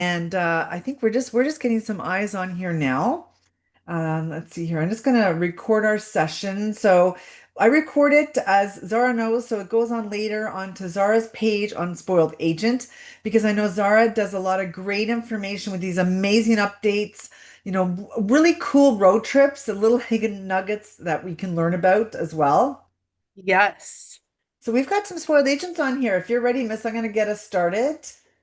And I think we're just getting some eyes on here now. Let's see here. I'm just gonna record our session. So I record it as Zara knows, so it goes on later onto Zara's page on Spoiled Agent because I know Zara does a lot of great information with these amazing updates, really cool road trips, the little hidden nuggets that we can learn about as well. Yes. So we've got some Spoiled Agents on here. If you're ready, Miss, I'm gonna get us started.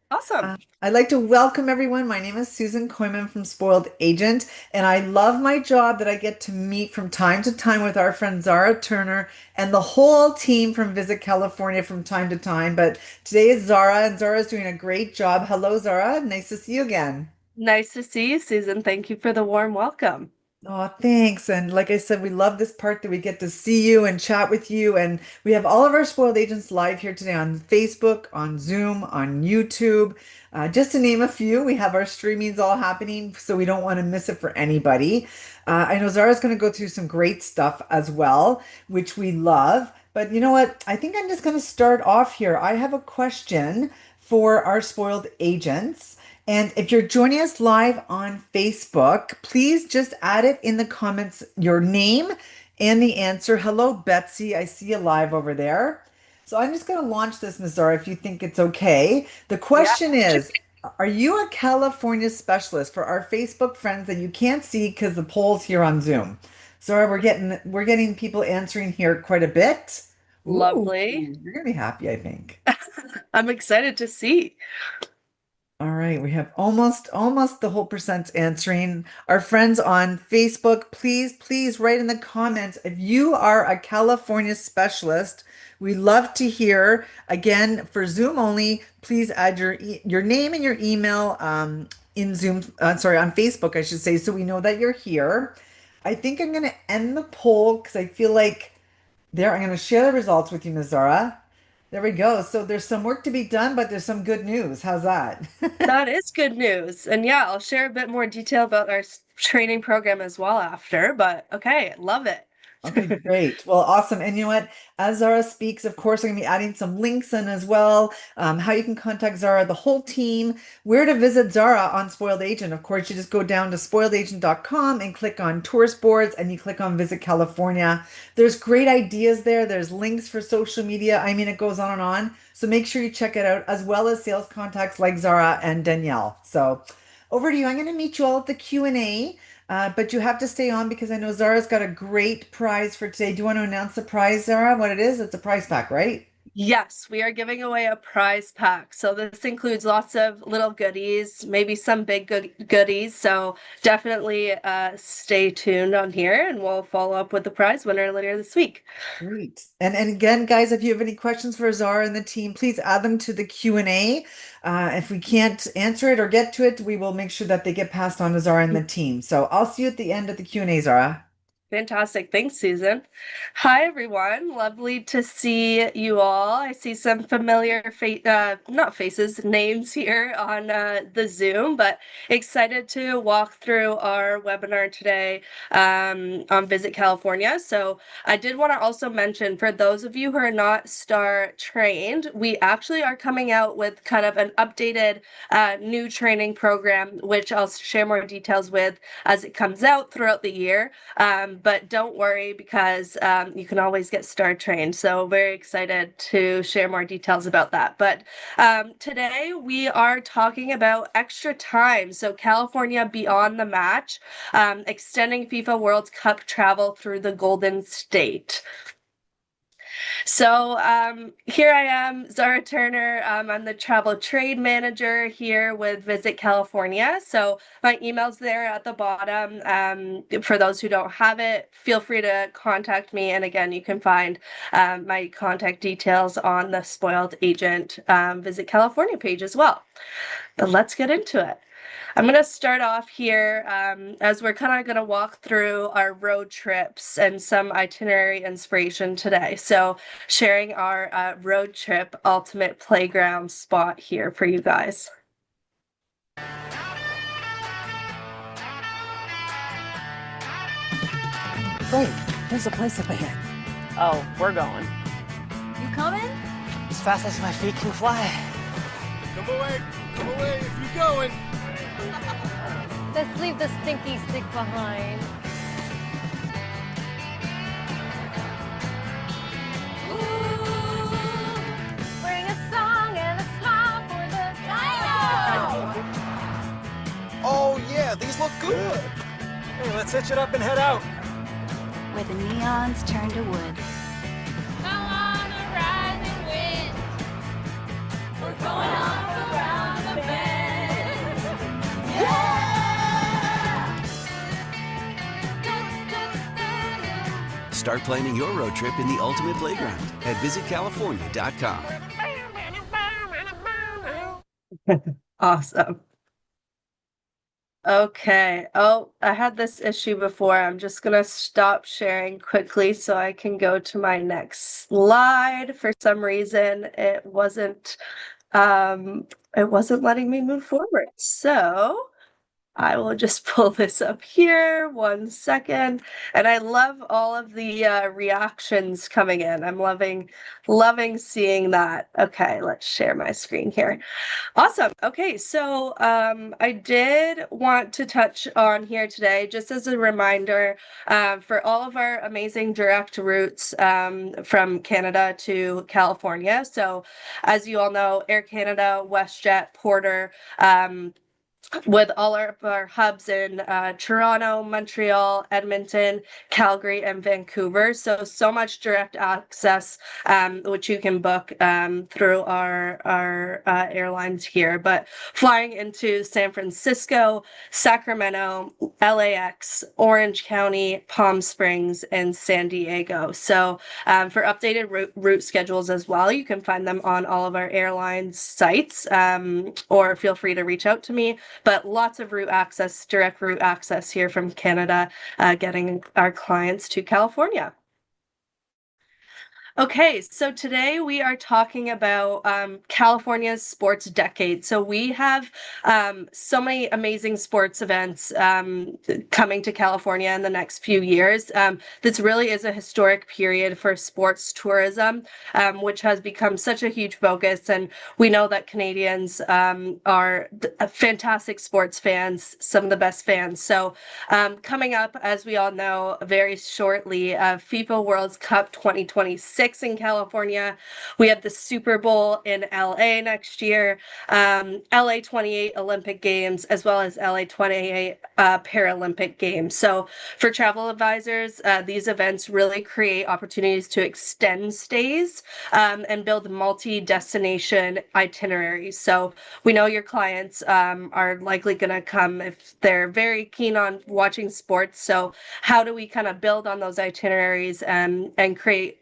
Awesome. I'd like to welcome everyone. My name is Susan Koyman from Spoiled Agent, and I love my job that I get to meet from time to time with our friend Zara Turner and the whole team from Visit California from time to time. But today is Zara, and Zara is doing a great job. Hello, Zara. Nice to see you again. Nice to see you, Susan. Thank you for the warm welcome. Oh, thanks. And like I said, we love this part that we get to see you and chat with you. And we have all of our spoiled agents live here today on Facebook, on Zoom, on YouTube. Just to name a few, we have our streamings all happening, so we don't want to miss it for anybody. I know Zara's going to go through some great stuff as well, which we love. But you know what? I think I'm just going to start off here. I have a question for our spoiled agents. And if you're joining us live on Facebook, please just add it in the comments, your name and the answer. Hello, Betsy. I see you live over there. So I'm just going to launch this, Ms. Zara, if you think it's okay. The Yeah. question is, are you a California specialist for our Facebook friends that you can't see because the poll's here on Zoom? Zara, we're getting people answering here quite a bit. Ooh, Lovely. you're going to be happy, I think. I'm excited to see. All right, we have almost the whole percent answering. Our friends on Facebook, please write in the comments if you are a California specialist. We love to hear. Again, for Zoom only, please add your name and your email in Zoom, sorry, on Facebook, I should say, so we know that you're here. I think I'm going to end the poll because I feel like I'm going to share the results with you, Ms. Zara. There we go. So there's some work to be done, but there's some good news. How's that? That is good news. And yeah, I'll share a bit more detail about our training program as well after, but okay, love it. Okay, great. Well, awesome. And you know what? As Zara speaks, of course, I'm going to be adding some links in as well. How you can contact Zara, the whole team, where to visit Zara on Spoiled Agent. Of course, you just go down to spoiledagent.com and click on tourist boards and you click on Visit California. There's great ideas there. There's links for social media. I mean, it goes on and on. So make sure you check it out, as well as sales contacts like Zara and Danielle. So over to you. I'm going to meet you all at the Q&A. But you have to stay on because I know Zara's got a great prize for today. Do you want to announce the prize, Zara? What it is? It's a prize pack, right? Yes, we are giving away a prize pack. So this includes lots of little goodies, maybe some big goodies. So definitely stay tuned on here and we'll follow up with the prize winner later this week. Great. And again, guys, if you have any questions for Zara and the team, please add them to the Q&A. If we can't answer it or get to it, we will make sure that they get passed on to Zara and the team. So I'll see you at the end of the Q&A, Zara. Fantastic. Thanks, Susan. Hi, everyone. Lovely to see you all. I see some familiar not faces, names here on the Zoom, but excited to walk through our webinar today on Visit California. So I did want to also mention for those of you who are not STAR trained, we actually are coming out with kind of an updated new training program, which I'll share more details with as it comes out throughout the year. But don't worry because you can always get STAR trained. So very excited to share more details about that. But today we are talking about extra time. So California beyond the match, extending FIFA World Cup travel through the Golden State. So here I am, Zara Turner. I'm the travel trade manager here with Visit California. So my email's there at the bottom. For those who don't have it, feel free to contact me. And again, you can find my contact details on the Spoiled Agent Visit California page as well. But let's get into it. I'm going to start off here as we're kind of going to walk through our road trips and some itinerary inspiration today. So sharing our road trip ultimate playground spot here for you guys. Wait, there's a place up ahead. Oh, we're going. You coming? As fast as my feet can fly. Come away. I'm away if you're going. Let's leave the stinky stick behind. Bring a song and a smile for the dino. Oh yeah, these look good. Hey, let's hitch it up and head out. Where the neons turn to wood. Come on a rising wind. We're going off around the bend. Yeah! Start planning your road trip in the ultimate playground at visitcalifornia.com. Awesome. Okay. Oh, I had this issue before. I'm just gonna stop sharing quickly so I can go to my next slide. For some reason, it wasn't letting me move forward. So I will just pull this up here 1 second. And I love all of the reactions coming in. I'm loving seeing that. Okay, let's share my screen here. Awesome. Okay, so I did want to touch on here today, just as a reminder, for all of our amazing direct routes from Canada to California. So, as you all know, Air Canada, WestJet, Porter, with all of our hubs in Toronto, Montreal, Edmonton, Calgary, and Vancouver. So much direct access, which you can book through our airlines here. But flying into San Francisco, Sacramento, LAX, Orange County, Palm Springs, and San Diego. So for updated route schedules as well, you can find them on all of our airlines sites, or feel free to reach out to me. But lots of route access, direct route access here from Canada, getting our clients to California. Okay, so today we are talking about California's sports decade. So we have so many amazing sports events coming to California in the next few years. This really is a historic period for sports tourism, which has become such a huge focus. And we know that Canadians are fantastic sports fans, some of the best fans. So coming up, as we all know, very shortly, FIFA World Cup 2026 in California. We have the Super Bowl in LA next year, LA 28 Olympic Games, as well as LA 28 Paralympic Games. So for travel advisors, these events really create opportunities to extend stays and build multi-destination itineraries. So we know your clients are likely going to come if they're very keen on watching sports. So how do we kind of build on those itineraries and create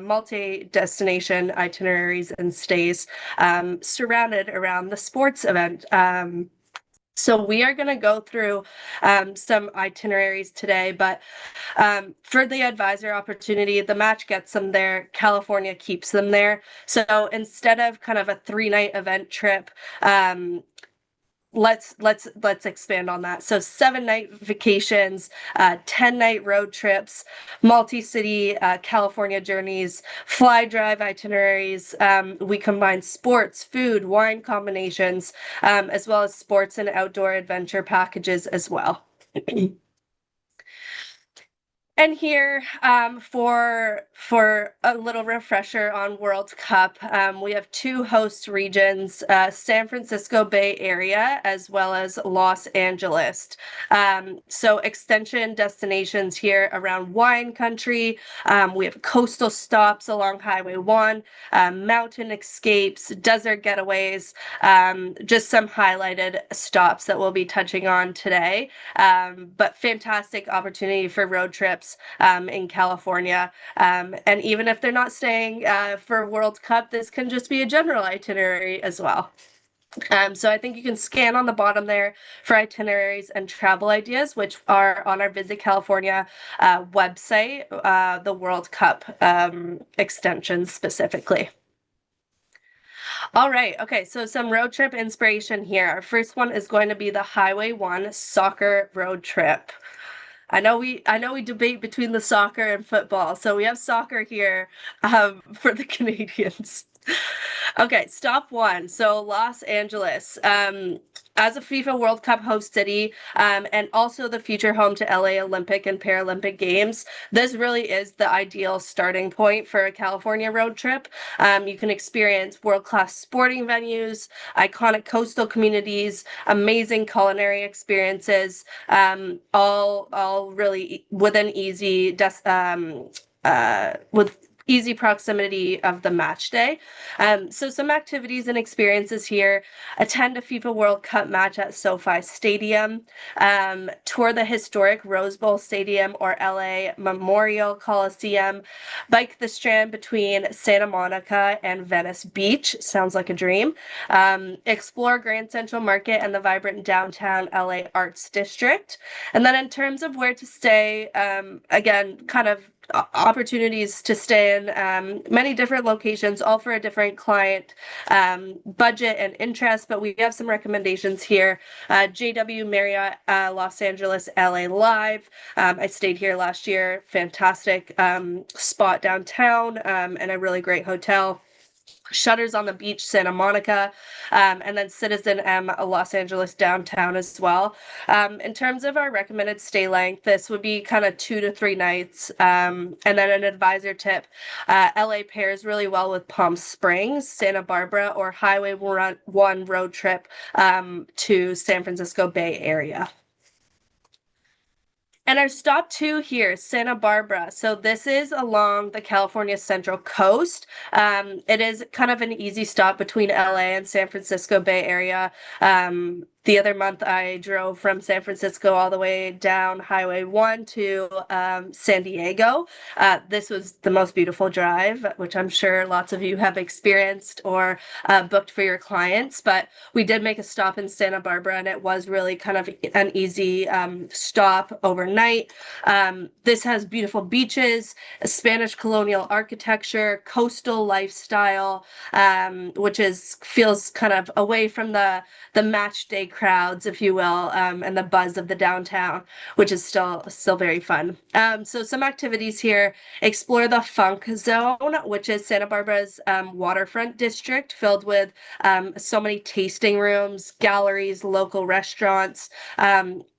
multi-destination itineraries and stays surrounded around the sports event? So we are going to go through some itineraries today, but for the advisor opportunity, the match gets them there, California keeps them there. So instead of kind of a 3-night event trip, let's expand on that. So 7-night vacations, 10-night road trips, multi-city California journeys, fly drive itineraries. We combine sports, food, wine combinations, as well as sports and outdoor adventure packages as well. And here, for a little refresher on World Cup, we have 2 host regions, San Francisco Bay Area, as well as Los Angeles. So extension destinations here around wine country. We have coastal stops along Highway 1, mountain escapes, desert getaways, just some highlighted stops that we'll be touching on today. But fantastic opportunity for road trips in California. And even if they're not staying for World Cup, this can just be a general itinerary as well. So I think you can scan on the bottom there for itineraries and travel ideas, which are on our Visit California website, the World Cup extensions specifically. All right. Okay. So some road trip inspiration here. Our first one is going to be the Highway 1 soccer road trip. I know we debate between the soccer and football. So we have soccer here for the Canadians. Okay, stop one. So Los Angeles. As a FIFA World Cup host city, and also the future home to LA Olympic and Paralympic Games, this really is the ideal starting point for a California road trip. You can experience world-class sporting venues, iconic coastal communities, amazing culinary experiences, all really within with easy proximity of the match day. So some activities and experiences here: attend a FIFA World Cup match at SoFi Stadium, tour the historic Rose Bowl Stadium or LA Memorial Coliseum, bike the Strand between Santa Monica and Venice Beach. Sounds like a dream. Explore Grand Central Market and the vibrant downtown LA Arts District. And then in terms of where to stay, again, kind of opportunities to stay in many different locations, all for a different client budget and interest. But we have some recommendations here. JW Marriott, Los Angeles, LA Live. I stayed here last year. Fantastic spot downtown, and a really great hotel. Shutters on the Beach, Santa Monica, and then Citizen M, Los Angeles downtown as well. In terms of our recommended stay length, this would be kind of 2 to 3 nights. And then an advisor tip: LA pairs really well with Palm Springs, Santa Barbara, or Highway 1 road trip to San Francisco Bay Area. And our stop two here, Santa Barbara. So this is along the California Central Coast. It is kind of an easy stop between LA and San Francisco Bay Area. The other month, I drove from San Francisco all the way down Highway 1 to San Diego. This was the most beautiful drive, which I'm sure lots of you have experienced or booked for your clients. But we did make a stop in Santa Barbara, and it was really kind of an easy stop overnight. This has beautiful beaches, Spanish colonial architecture, coastal lifestyle, which feels kind of away from the match day crowds, if you will, and the buzz of the downtown, which is still very fun. So some activities here: explore the Funk Zone, which is Santa Barbara's waterfront district, filled with so many tasting rooms, galleries, local restaurants.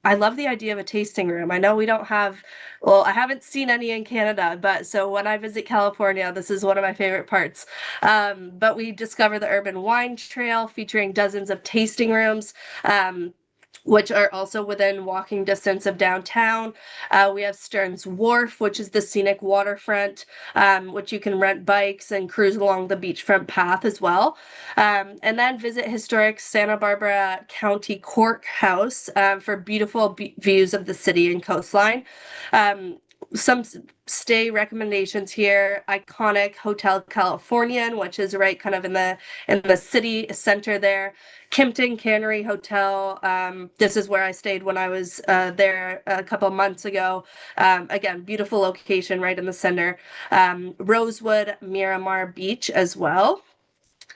I love the idea of a tasting room. I know we don't have, well, I haven't seen any in Canada, but so when I visit California, this is one of my favorite parts. But we discover the Urban Wine Trail featuring dozens of tasting rooms. Which are also within walking distance of downtown. We have Stearns Wharf, which is the scenic waterfront, which you can rent bikes and cruise along the beachfront path as well. And then visit historic Santa Barbara County Courthouse for beautiful views of the city and coastline. Some stay recommendations here: iconic Hotel Californian, which is right kind of in the city center there. Kimpton Cannery Hotel. This is where I stayed when I was there a couple of months ago. Again, beautiful location right in the center. Rosewood Miramar Beach as well.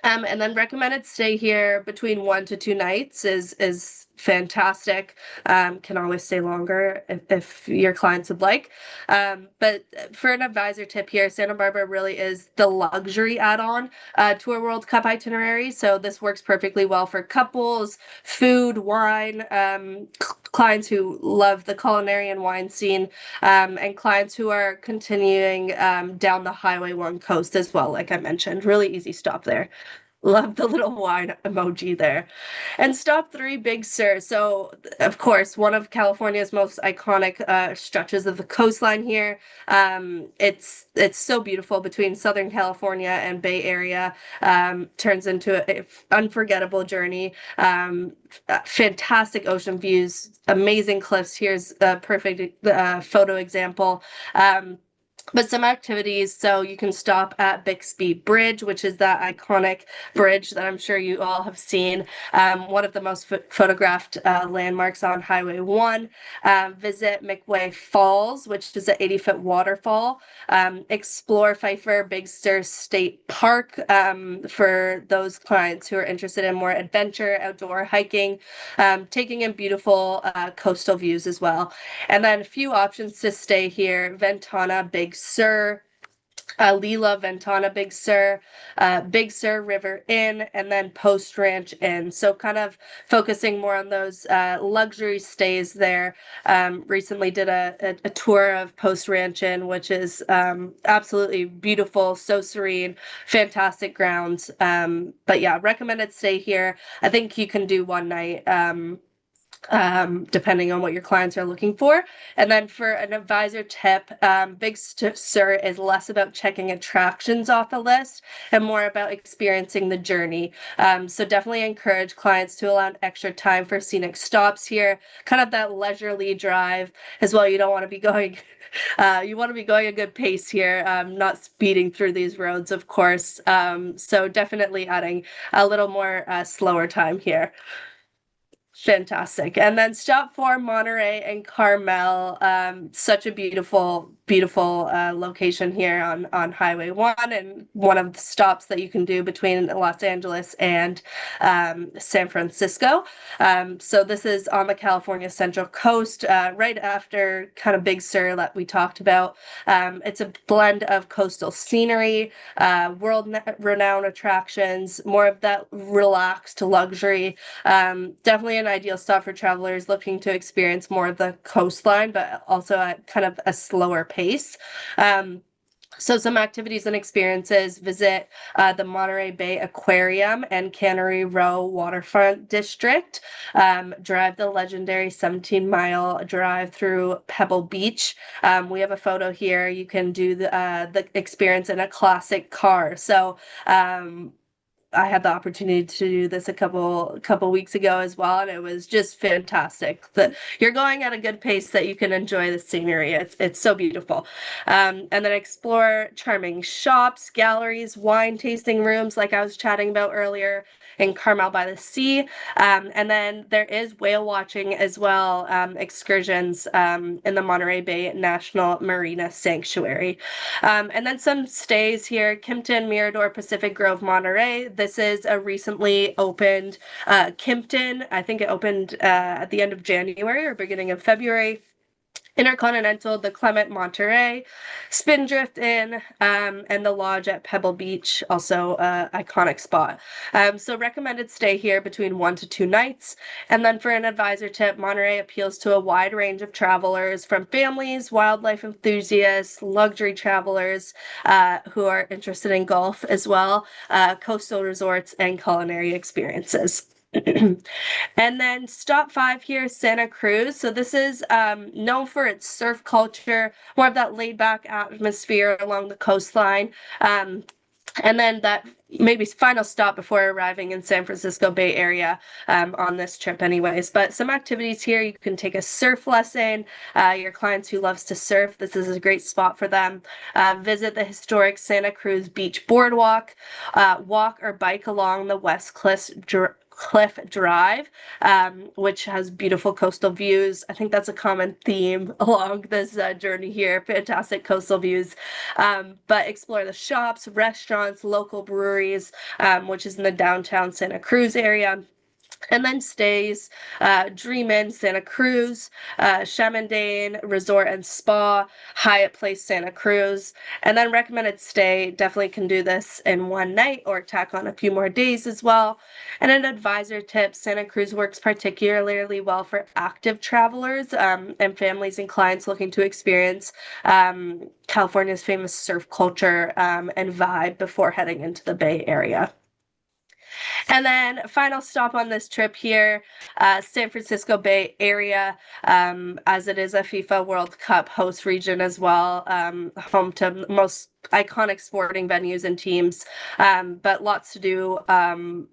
And then recommended stay here between 1 to 2 nights is fantastic. Can always stay longer if your clients would like. But for an advisor tip here, Santa Barbara really is the luxury add-on to a World Cup itinerary. So this works perfectly well for couples, food, wine, clients who love the culinary and wine scene, and clients who are continuing down the Highway 1 coast as well. Like I mentioned, really easy stop there. Love the little wine emoji there. And stop three, Big Sur. So, of course, one of California's most iconic stretches of the coastline here. It's so beautiful between Southern California and Bay Area. Turns into an unforgettable journey. Fantastic ocean views, amazing cliffs. Here's a perfect photo example. But some activities: so you can stop at Bixby Bridge, which is that iconic bridge that I'm sure you all have seen, one of the most photographed landmarks on Highway 1. Visit McWay Falls, which is an 80-foot waterfall. Explore Pfeiffer Big Sur State Park for those clients who are interested in more adventure, outdoor hiking, taking in beautiful coastal views as well. And then a few options to stay here: Ventana, Big Sur, Lila, Ventana, Big Sur River Inn, and then Post Ranch Inn. So kind of focusing more on those luxury stays there. Recently did a tour of Post Ranch Inn, which is absolutely beautiful, so serene, fantastic grounds. But yeah, recommended stay here. I think you can do one night. Depending on what your clients are looking for. And then for an advisor tip, Big Sur is less about checking attractions off the list and more about experiencing the journey. So definitely encourage clients to allow extra time for scenic stops here, kind of that leisurely drive as well. You don't want to be going. You want to be going a good pace here, not speeding through these roads, of course. So definitely adding a little more slower time here. Fantastic. And then stop for Monterey and Carmel. Such a beautiful location here on Highway 1, and one of the stops that you can do between Los Angeles and San Francisco. So this is on the California Central Coast, right after kind of Big Sur that we talked about. It's a blend of coastal scenery, world-renowned attractions, more of that relaxed luxury. Definitely an ideal stop for travelers looking to experience more of the coastline, but also at kind of a slower pace. So some activities and experiences: visit the Monterey Bay Aquarium and Cannery Row Waterfront District. Drive the legendary 17-mile drive through Pebble Beach. We have a photo here. You can do the experience in a classic car. So I had the opportunity to do this a couple weeks ago as well, and it was just fantastic. That you're going at a good pace that you can enjoy the scenery. It's so beautiful. And then explore charming shops, galleries, wine tasting rooms, like I was chatting about earlier, in Carmel by the Sea. And then there is whale watching as well, excursions in the Monterey Bay National Marina Sanctuary. And then some stays here: Kimpton, Mirador, Pacific Grove, Monterey. This is a recently opened Kimpton. I think it opened at the end of January or beginning of February. Intercontinental, the Clement Monterey, Spindrift Inn, and the Lodge at Pebble Beach, also iconic spot. So recommended stay here between 1 to 2 nights. And then for an advisor tip, Monterey appeals to a wide range of travelers, from families, wildlife enthusiasts, luxury travelers who are interested in golf as well, coastal resorts, and culinary experiences. And then stop 5 here, Santa Cruz. So this is known for its surf culture, more of that laid back atmosphere along the coastline. And then that maybe final stop before arriving in San Francisco Bay Area on this trip anyways. But some activities here: you can take a surf lesson. Your clients who loves to surf, this is a great spot for them. Visit the historic Santa Cruz Beach Boardwalk. Walk or bike along the West Cliff Drive, which has beautiful coastal views. I think that's a common theme along this journey here. Fantastic coastal views. But explore the shops, restaurants, local breweries, which is in the downtown Santa Cruz area. And then stays: Dream Inn, Santa Cruz, Chaminade Resort and Spa, Hyatt Place, Santa Cruz. And then recommended stay, definitely can do this in one night or tack on a few more days as well. And an advisor tip: Santa Cruz works particularly well for active travelers and families and clients looking to experience California's famous surf culture and vibe before heading into the Bay Area. And then final stop on this trip here, San Francisco Bay Area, as it is a FIFA World Cup host region as well, home to most iconic sporting venues and teams, but lots to do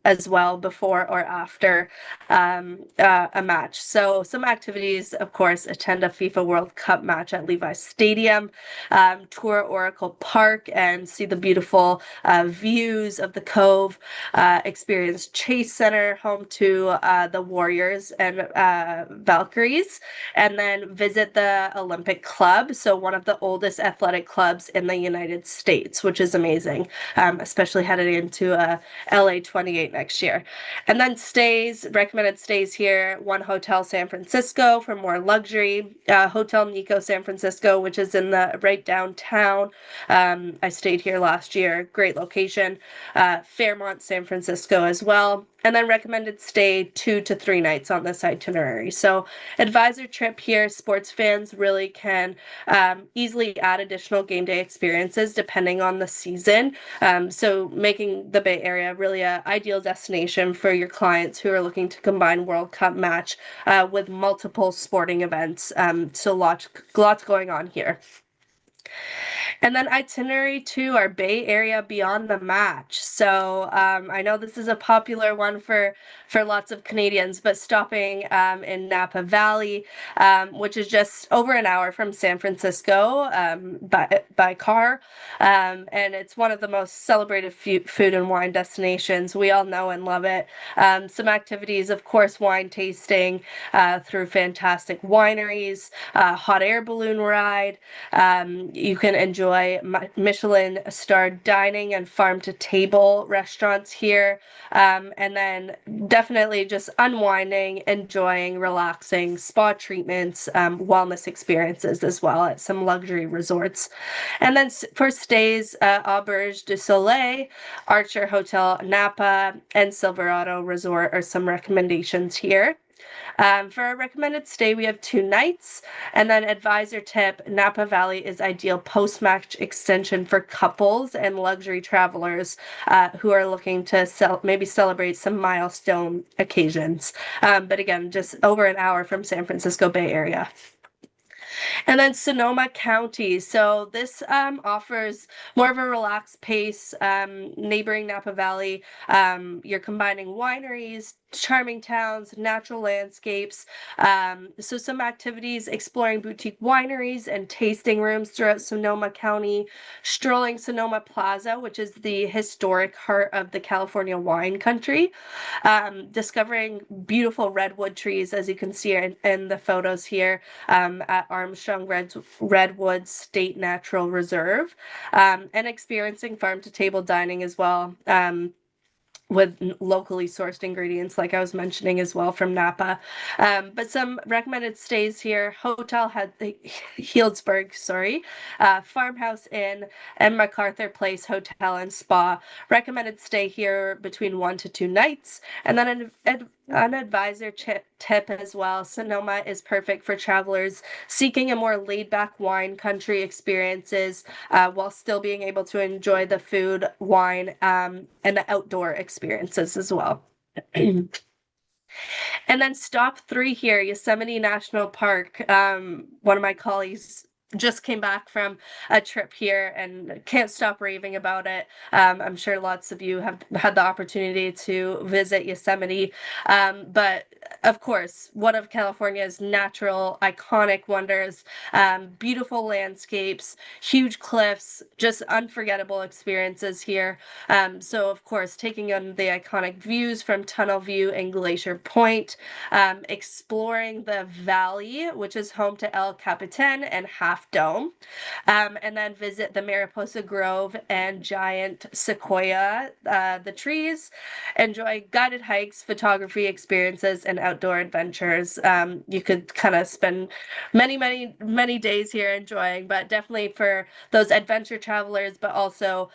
as well before or after a match. So some activities, of course: attend a FIFA World Cup match at Levi's Stadium, tour Oracle Park and see the beautiful views of the Cove, experience Chase Center, home to the Warriors and Valkyries, and then visit the Olympic Club, so one of the oldest athletic clubs in the United United States, which is amazing, especially headed into LA 28 next year. And then recommended stays here, one Hotel San Francisco for more luxury, Hotel Nico San Francisco, which is in the right downtown. I stayed here last year, great location. Fairmont San Francisco as well. And then recommended stay 2 to 3 nights on this itinerary. So advisor trip here, sports fans really can easily add additional game day experiences depending on the season. So making the Bay Area really an ideal destination for your clients who are looking to combine World Cup match with multiple sporting events. So lots going on here. And then itinerary 2, our Bay Area Beyond the Match. So I know this is a popular one for lots of Canadians, but stopping in Napa Valley, which is just over an hour from San Francisco by car. And it's one of the most celebrated food and wine destinations. We all know and love it. Some activities, of course, wine tasting through fantastic wineries, hot air balloon ride. You can enjoy Michelin-starred dining and farm-to-table restaurants here. And then definitely just unwinding, enjoying, relaxing, spa treatments, wellness experiences as well at some luxury resorts. And then for stays, Auberge du Soleil, Archer Hotel Napa, and Silverado Resort are some recommendations here. For our recommended stay, we have 2 nights. And then advisor tip, Napa Valley is ideal post-match extension for couples and luxury travelers who are looking to maybe celebrate some milestone occasions. But again, just over an hour from San Francisco Bay Area. And then Sonoma County. So this offers more of a relaxed pace, neighboring Napa Valley. You're combining wineries, charming towns, natural landscapes. So some activities, exploring boutique wineries and tasting rooms throughout Sonoma County, strolling Sonoma Plaza, which is the historic heart of the California wine country, discovering beautiful redwood trees, as you can see in the photos here, at Armstrong Redwoods State Natural Reserve, and experiencing farm-to-table dining as well. With locally sourced ingredients, like I was mentioning as well from Napa. But some recommended stays here, Hotel Healdsburg, Farmhouse Inn, and MacArthur Place Hotel and Spa. Recommended stay here between 1 to 2 nights. And then an advisor tip as well, Sonoma is perfect for travelers seeking a more laid-back wine country experiences while still being able to enjoy the food, wine, and the outdoor experiences as well. And then stop 3 here, Yosemite National Park. One of my colleagues just came back from a trip here and can't stop raving about it. I'm sure lots of you have had the opportunity to visit Yosemite. But of course, one of California's natural, iconic wonders, beautiful landscapes, huge cliffs, just unforgettable experiences here. So of course, taking in the iconic views from Tunnel View and Glacier Point, exploring the valley, which is home to El Capitan and Half Dome, and then visit the Mariposa Grove and giant sequoia, the trees, enjoy guided hikes, photography experiences, and outdoor adventures. You could kind of spend many days here enjoying, but definitely for those adventure travelers, but also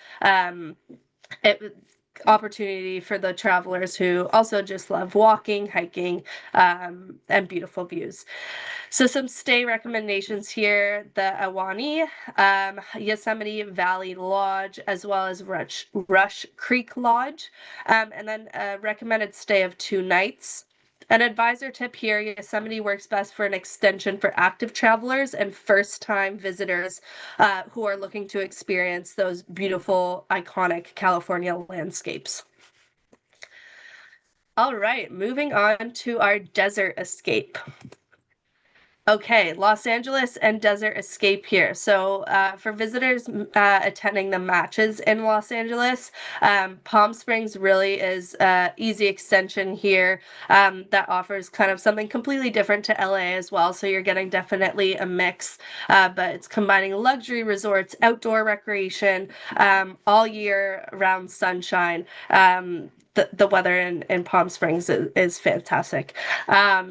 opportunity for the travelers who also just love walking, hiking, and beautiful views. So some stay recommendations here, the Ahwahnee, Yosemite Valley Lodge, as well as Rush Creek Lodge, and then a recommended stay of 2 nights. An advisor tip here, Yosemite works best for an extension for active travelers and first-time visitors who are looking to experience those beautiful, iconic California landscapes. All right, moving on to our desert escape. Okay, Los Angeles and Desert Escape here. So, for visitors attending the matches in Los Angeles, Palm Springs really is an easy extension here that offers kind of something completely different to LA as well. So, you're getting definitely a mix, but it's combining luxury resorts, outdoor recreation, all year round sunshine. The weather in Palm Springs is fantastic.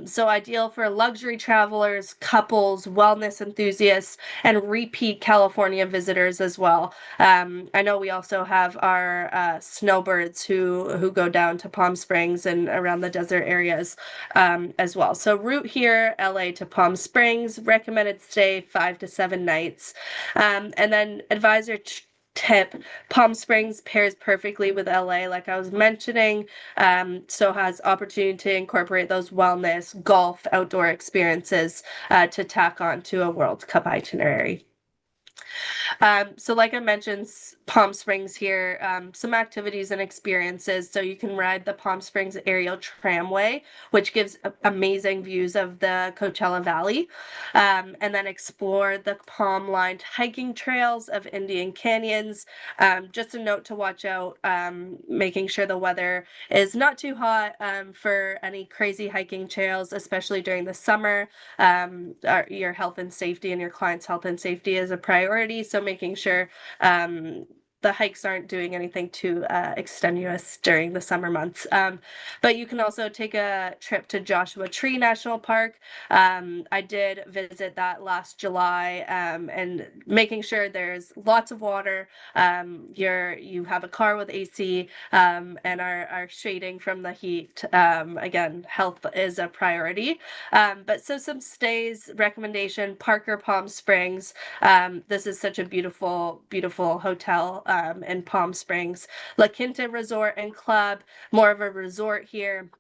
So ideal for luxury travelers, couples, wellness enthusiasts, and repeat California visitors as well. I know we also have our snowbirds who go down to Palm Springs and around the desert areas as well. So route here, LA to Palm Springs, recommended stay 5 to 7 nights, and then advisor tip, Palm Springs pairs perfectly with LA, like I was mentioning, so has opportunity to incorporate those wellness, golf, outdoor experiences to tack on to a World Cup itinerary. So like I mentioned, Palm Springs here, some activities and experiences. So you can ride the Palm Springs aerial tramway, which gives amazing views of the Coachella Valley, and then explore the palm-lined hiking trails of Indian Canyons. Just a note to watch out, making sure the weather is not too hot for any crazy hiking trails, especially during the summer. Your health and safety and your clients' health and safety is a priority. So making sure the hikes aren't doing anything too extenuous during the summer months. But you can also take a trip to Joshua Tree National Park. I did visit that last July, and making sure there's lots of water. You have a car with AC, and are shading from the heat. Again, health is a priority. But so some stays recommendation, Parker Palm Springs. This is such a beautiful, beautiful hotel in Palm Springs. La Quinta Resort and Club, more of a resort here.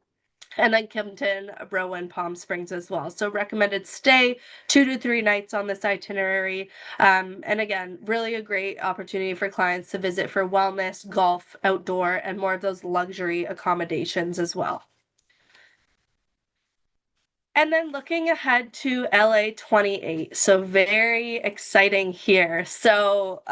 And then Kimpton, Rowan, Palm Springs as well. So recommended stay 2 to 3 nights on this itinerary. And again, really a great opportunity for clients to visit for wellness, golf, outdoor, and more of those luxury accommodations as well. And then looking ahead to LA 28. So very exciting here. So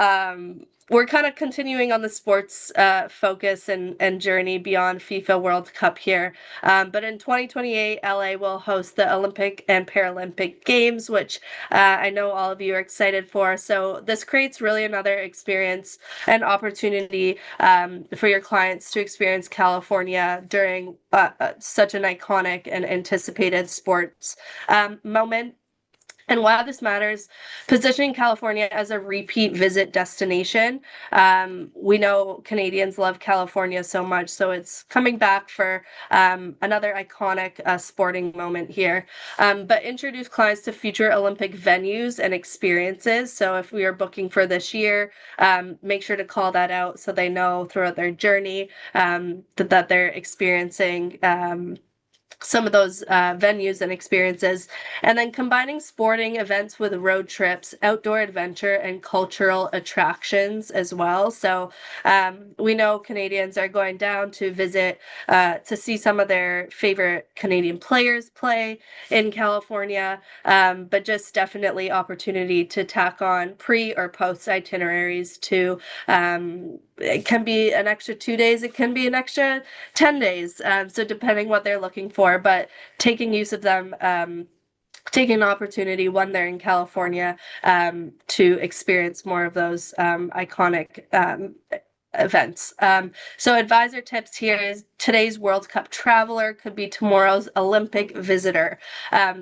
we're kind of continuing on the sports focus and journey beyond FIFA World Cup here. But in 2028, LA will host the Olympic and Paralympic Games, which I know all of you are excited for. So this creates really another experience and opportunity for your clients to experience California during such an iconic and anticipated sports moment. And why this matters, positioning California as a repeat visit destination. We know Canadians love California so much, so it's coming back for another iconic sporting moment here. But introduce clients to future Olympic venues and experiences. So if we are booking for this year, make sure to call that out so they know throughout their journey that they're experiencing some of those venues and experiences, and then combining sporting events with road trips, outdoor adventure, and cultural attractions as well. So we know Canadians are going down to visit to see some of their favorite Canadian players play in California, but just definitely opportunity to tack on pre or post itineraries to it can be an extra 2 days, it can be an extra 10 days. So depending what they're looking for, but taking use of them, taking an opportunity when they're in California to experience more of those iconic events. So advisor tips here is today's World Cup traveler could be tomorrow's Olympic visitor.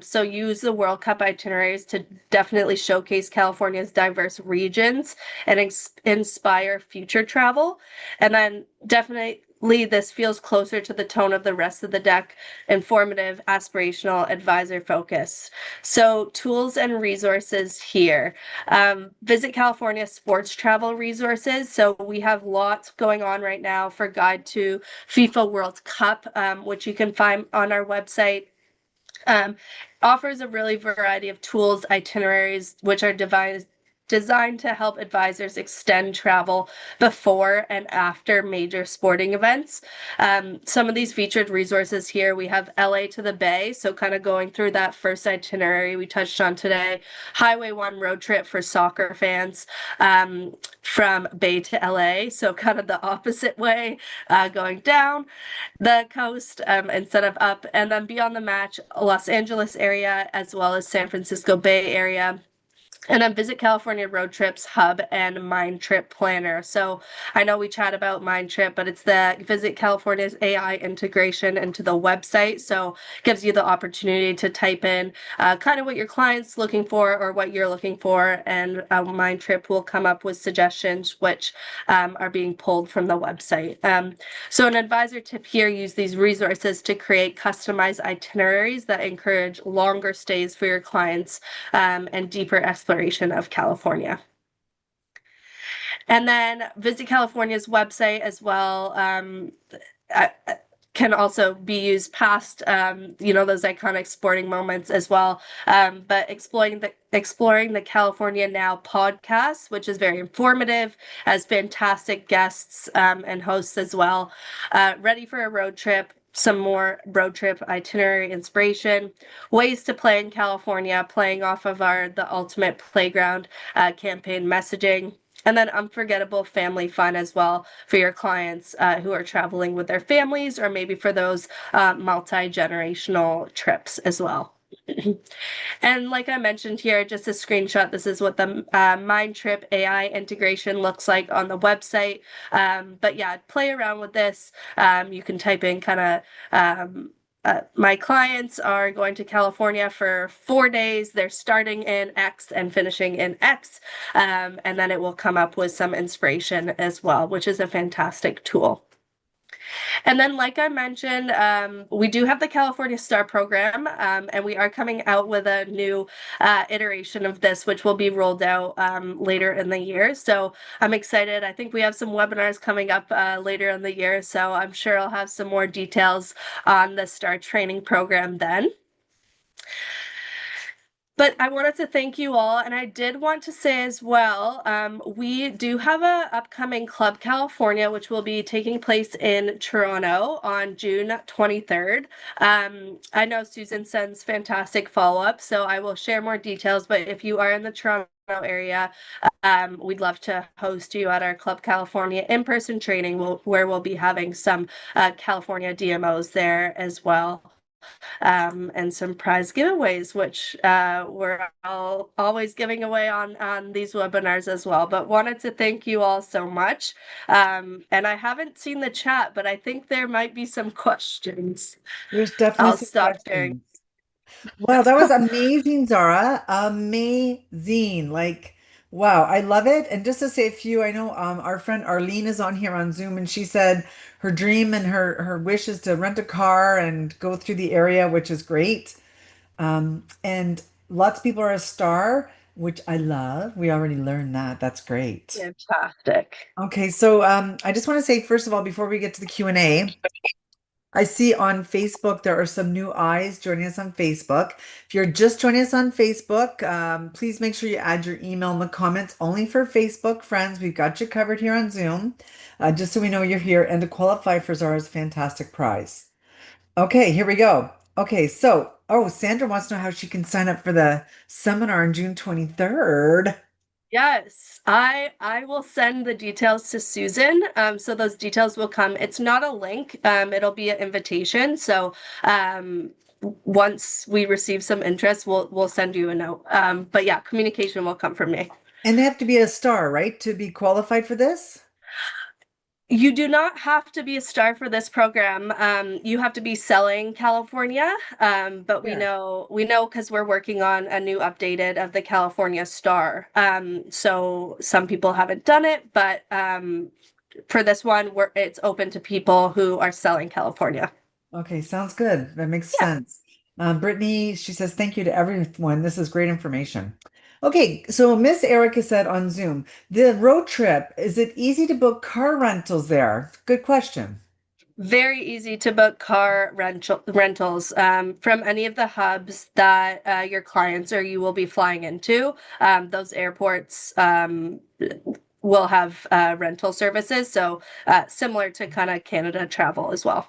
So use the World Cup itineraries to definitely showcase California's diverse regions and inspire future travel. And then definitely this feels closer to the tone of the rest of the deck, informative, aspirational, advisor focused. So tools and resources here. Visit California sports travel resources. So we have lots going on right now for Guide to FIFA World Cup, which you can find on our website. Offers a really variety of tools, itineraries, which are designed to help advisors extend travel before and after major sporting events. Some of these featured resources here, we have LA to the Bay, so kind of going through that first itinerary we touched on today, Highway 1 road trip for soccer fans, from Bay to LA, so kind of the opposite way, going down the coast instead of up, and then beyond the match, Los Angeles area, as well as San Francisco Bay Area. And then Visit California Road Trips Hub and Mind Trip Planner. So I know we chat about Mind Trip, but it's the Visit California's AI integration into the website. So it gives you the opportunity to type in kind of what your client's looking for or what you're looking for. And Mind Trip will come up with suggestions which are being pulled from the website. So an advisor tip here, use these resources to create customized itineraries that encourage longer stays for your clients and deeper exploration of California. And then Visit California's website as well. Can also be used past, those iconic sporting moments as well. But exploring the California Now podcast, which is very informative, has fantastic guests and hosts as well. Ready for a road trip. Some more road trip itinerary inspiration, ways to play in California, playing off of the Ultimate Playground campaign messaging, and then unforgettable family fun as well for your clients who are traveling with their families, or maybe for those multi-generational trips as well. And like I mentioned here, just a screenshot, this is what the Mind Trip AI integration looks like on the website. But yeah, play around with this. You can type in kind of my clients are going to California for 4 days. They're starting in X and finishing in X. And then it will come up with some inspiration as well, which is a fantastic tool. And then, like I mentioned, we do have the California Star Program, and we are coming out with a new iteration of this, which will be rolled out later in the year. So I'm excited. I think we have some webinars coming up later in the year, so I'm sure I'll have some more details on the Star Training Program then. But I wanted to thank you all, and I did want to say as well, we do have a upcoming Club California, which will be taking place in Toronto on June 23rd. I know Susan sends fantastic follow-up, so I will share more details, but if you are in the Toronto area, we'd love to host you at our Club California in-person training, where we'll be having some California DMOs there as well. And some prize giveaways, which we're always giving away on these webinars as well. But wanted to thank you all so much. And I haven't seen the chat, but I think there might be some questions. There's definitely I'll some stop sharing. questions. Wow, that was amazing, Zara. Amazing. Like, wow, I love it. And just to say a few, I know our friend Arlene is on here on Zoom, and she said her dream and her wish is to rent a car and go through the area, which is great. And lots of people are a star, which I love. We already learned that. That's great. Fantastic. Okay, so I just want to say, first of all, before we get to the Q&A, I see on Facebook there are some new eyes joining us on Facebook. If you're just joining us on Facebook, please make sure you add your email in the comments, only for Facebook friends. We've got you covered here on Zoom, just so we know you're here and to qualify for Zara's fantastic prize. Okay, here we go. Okay, so, Sandra wants to know how she can sign up for the seminar on June 23rd. Yes, I will send the details to Susan. So those details will come. It's not a link. It'll be an invitation. So once we receive some interest, we'll send you a note. But yeah, communication will come from me. And they have to be a star, right, to be qualified for this? You do not have to be a star for this program. You have to be selling California, but we know because we're working on a new updated of the California Star. So some people haven't done it, but for this one, it's open to people who are selling California. Okay, sounds good. That makes Yeah. sense. Brittany, she says, thank you to everyone. This is great information. Okay, so Miss Erica said on Zoom, the road trip, is it easy to book car rentals there? Good question. Very easy to book car rentals from any of the hubs that your clients or you will be flying into. Those airports will have rental services, so similar to kind of Canada travel as well.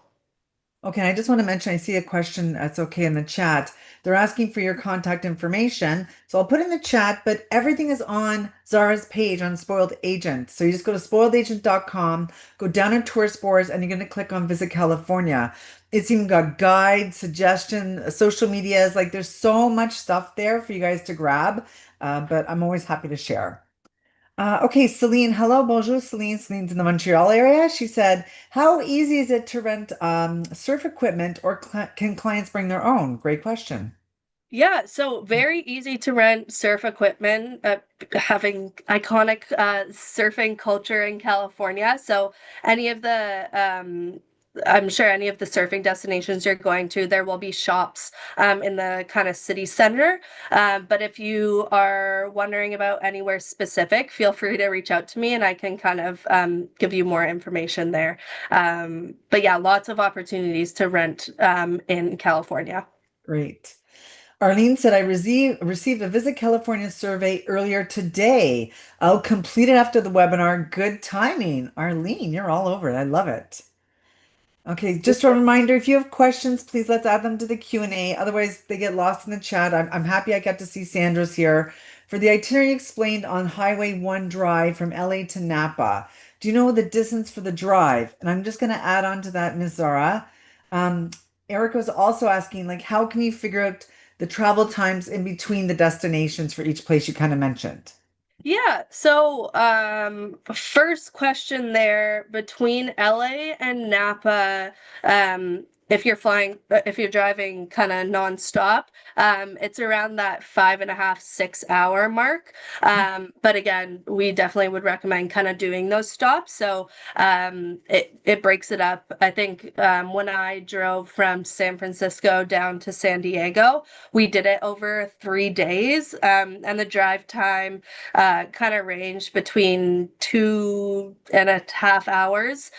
Okay, I just want to mention I see a question that's okay in the chat. They're asking for your contact information. So I'll put in the chat, but everything is on Zara's page on Spoiled Agent. So you just go to spoiledagent.com, go down to tourist boards, and you're going to click on Visit California. It's even got guides, suggestion, social medias. Like there's so much stuff there for you guys to grab. But I'm always happy to share. Okay, Celine. Hello, bonjour, Celine. Celine's in the Montreal area. She said, "How easy is it to rent surf equipment, or can clients bring their own?" Great question. Yeah, so very easy to rent surf equipment, having iconic surfing culture in California. So any of the I'm sure any of the surfing destinations you're going to, there will be shops in the kind of city center. But if you are wondering about anywhere specific, feel free to reach out to me and I can kind of give you more information there. But yeah, lots of opportunities to rent in California. Great. Arlene said, "I received a Visit California survey earlier today. I'll complete it after the webinar. Good timing." Arlene, you're all over it. I love it. Okay, just a reminder, if you have questions, please let's add them to the Q&A. Otherwise, they get lost in the chat. I'm happy I got to see Sandra's here. For the itinerary explained on Highway 1 drive from LA to Napa, do you know the distance for the drive? And I'm just going to add on to that, Ms. Zara. Um, Erica was also asking, like, how can you figure out the travel times in between the destinations for each place you kind of mentioned? Yeah, so first question there between LA and Napa, if you're driving kind of nonstop, it's around that 5.5, 6 hour mark. But again, we definitely would recommend kind of doing those stops. So it breaks it up. I think when I drove from San Francisco down to San Diego, we did it over 3 days, and the drive time kind of range between 2.5 hours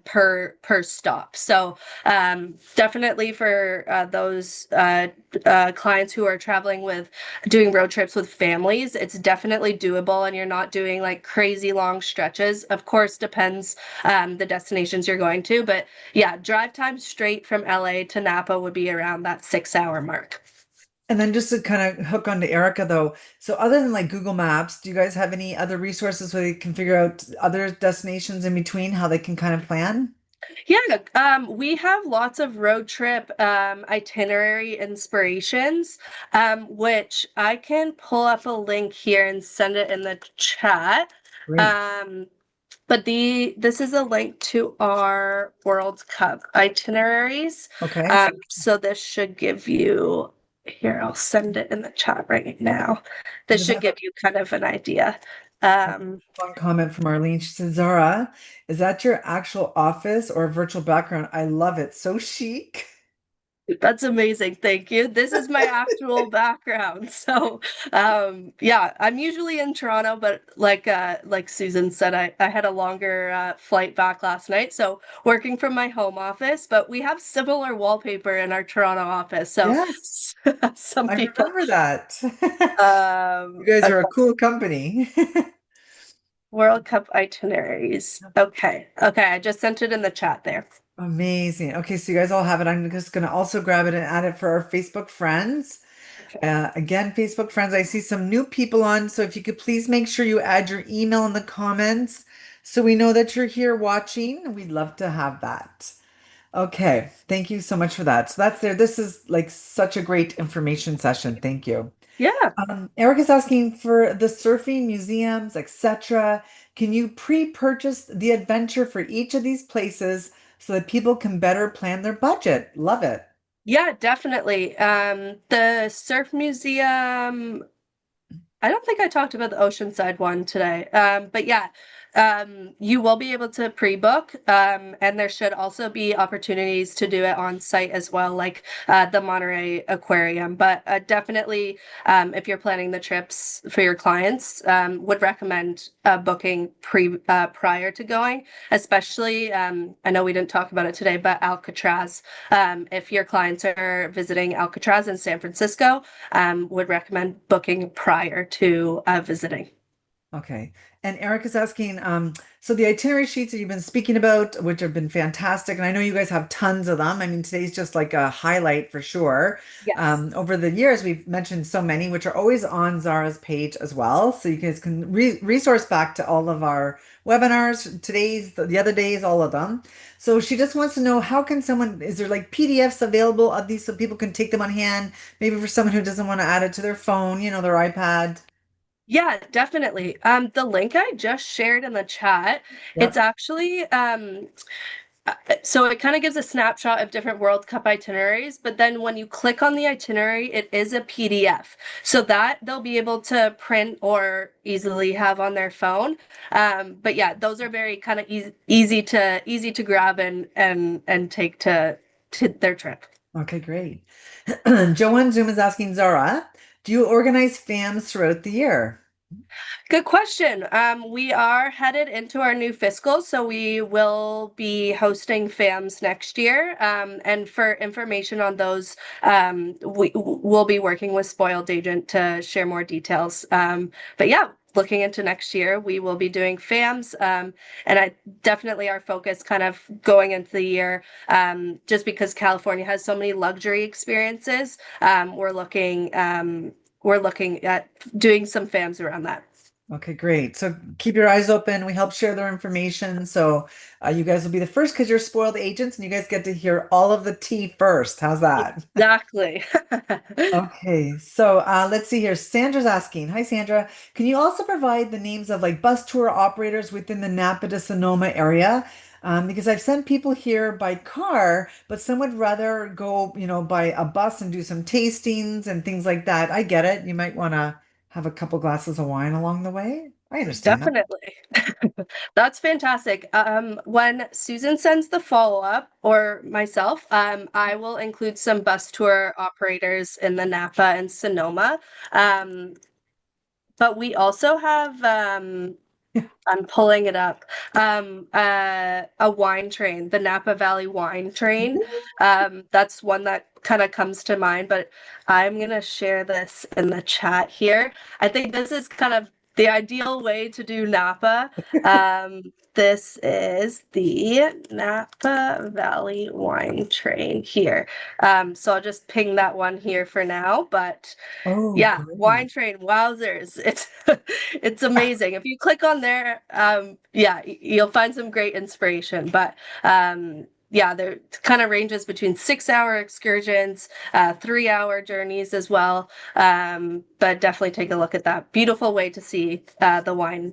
per stop. So definitely for those clients who are traveling with doing road trips with families, it's definitely doable, and you're not doing like crazy long stretches. Of course, depends the destinations you're going to, but yeah, drive time straight from LA to Napa would be around that 6 hour mark. And then just to kind of hook onto Erica though, so other than like Google Maps, do you guys have any other resources where they can figure out other destinations in between, how they can kind of plan? Yeah, we have lots of road trip itinerary inspirations, which I can pull up a link here and send it in the chat. Great. Um, but this is a link to our World Cup itineraries. Okay. So this should give you, here, I'll send it in the chat right now. I This just should have give you kind of an idea. one comment from Arlene. She says, "Zara, is that your actual office or a virtual background? I love it. So chic." That's amazing. Thank you. This is my actual background. So, yeah, I'm usually in Toronto, but like Susan said, I had a longer flight back last night. So, working from my home office, but we have similar wallpaper in our Toronto office. So, Yes, some I people remember that. You guys are a okay, cool company. World Cup itineraries. Okay. Okay, I just sent it in the chat there. Amazing. Okay, so you guys all have it. I'm just going to also grab it and add it for our Facebook friends. Again, Facebook friends, I see some new people on. So if you could please make sure you add your email in the comments so we know that you're here watching. We'd love to have that. Okay, thank you so much for that. So that's there. This is like such a great information session. Thank you. Yeah. Eric is asking for the surfing museums, etc. Can you pre-purchase the adventure for each of these places so that people can better plan their budget? Love it. Yeah, definitely. The Surf Museum, I don't think I talked about the Oceanside one today. But yeah, You will be able to pre-book, and there should also be opportunities to do it on site as well, like the Monterey Aquarium. But definitely, if you're planning the trips for your clients, would recommend booking prior to going, especially, I know we didn't talk about it today, but Alcatraz. If your clients are visiting Alcatraz in San Francisco, would recommend booking prior to visiting. Okay. And Eric is asking, so the itinerary sheets that you've been speaking about, which have been fantastic, and I know you guys have tons of them. I mean, today's just like a highlight for sure. Yes. Over the years, we've mentioned so many, which are always on Zara's page as well. So you guys can resource back to all of our webinars, today's, the other days, all of them. So she just wants to know, how can someone, is there like PDFs available of these so people can take them on hand? Maybe for someone who doesn't want to add it to their phone, their iPad. Yeah, definitely. The link I just shared in the chat, it's Yep. actually so it kind of gives a snapshot of different World Cup itineraries, but then when you click on the itinerary, it is a PDF. So that they'll be able to print or easily have on their phone. But yeah, those are very kind of easy to grab and take to their trip. Okay, great. Joanne Zoom is asking Zara, do you organize FAMs throughout the year? Good question. We are headed into our new fiscal, so we will be hosting FAMs next year. And for information on those, we'll be working with Spoiled Agent to share more details. But yeah, looking into next year, we will be doing FAMs. And I definitely our focus kind of going into the year, just because California has so many luxury experiences. We're looking at doing some FAMs around that. Okay, great. So keep your eyes open. We help share their information. So you guys will be the first because you're spoiled agents and you guys get to hear all of the tea first. How's that? Exactly. Okay, so let's see here. Sandra's asking, hi Sandra, can you also provide the names of like bus tour operators within the Napa to Sonoma area? Because I've sent people here by car, but some would rather go, by a bus and do some tastings and things like that. I get it. You might want to have a couple glasses of wine along the way. I understand that. Definitely. That's fantastic. When Susan sends the follow-up or myself, I will include some bus tour operators in the Napa and Sonoma. Um, but we also have I'm pulling it up. A wine train, the Napa Valley wine train. That's one that kind of comes to mind, but I'm gonna share this in the chat here. I think this is kind of the ideal way to do Napa. This is the Napa Valley wine train here. So I'll just ping that one here for now, but Oh, yeah, wine great. train, wowzers. It's it's amazing. If you click on there, yeah, you'll find some great inspiration. But yeah, there kind of ranges between 6 hour excursions, 3 hour journeys as well. But definitely take a look at that. Beautiful way to see the wine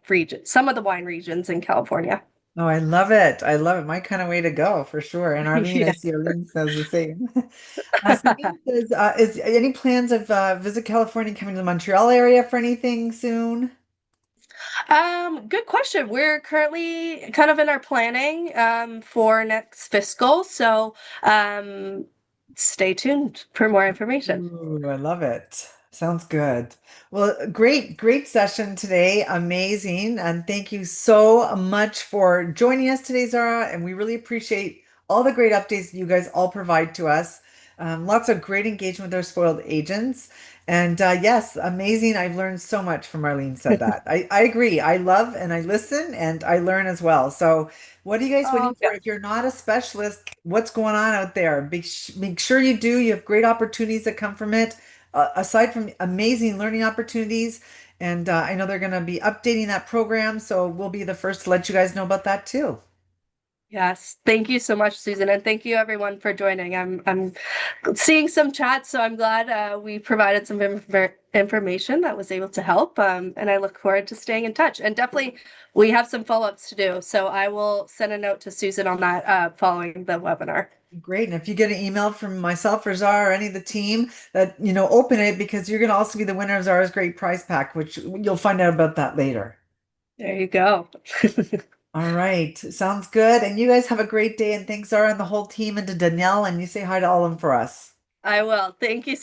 region, some of the wine regions in California. Oh, I love it. I love it. My kind of way to go for sure. And Arlene, I Yeah. see Arlene says the same. Sabine says, is any plans of visit California, coming to the Montreal area for anything soon? Good question. We're currently kind of in our planning for next fiscal, so stay tuned for more information. Ooh, I love it. Sounds good. Well, great session today. Amazing. And thank you so much for joining us today, Zara. And we really appreciate all the great updates you guys all provide to us. Lots of great engagement with our spoiled agents. And yes, amazing. I've learned so much from Marlene said that. I agree. I love and I listen and I learn as well. So what are you guys Oh, waiting for? yeah. If you're not a specialist, what's going on out there? Make sure you do. You have great opportunities that come from it, aside from amazing learning opportunities. And I know they're going to be updating that program. So we'll be the first to let you guys know about that too. Yes. Thank you so much, Susan, and thank you everyone for joining. I'm seeing some chats, so I'm glad we provided some information that was able to help. And I look forward to staying in touch. And definitely, we have some follow-ups to do, so I will send a note to Susan on that following the webinar. Great. And if you get an email from myself or Zara or any of the team that, open it because you're going to also be the winner of Zara's great prize pack, which you'll find out about that later. There you go. All right. Sounds good. And you guys have a great day. And thanks, Zara and the whole team, and to Danielle. And you say hi to all of them for us. I will. Thank you so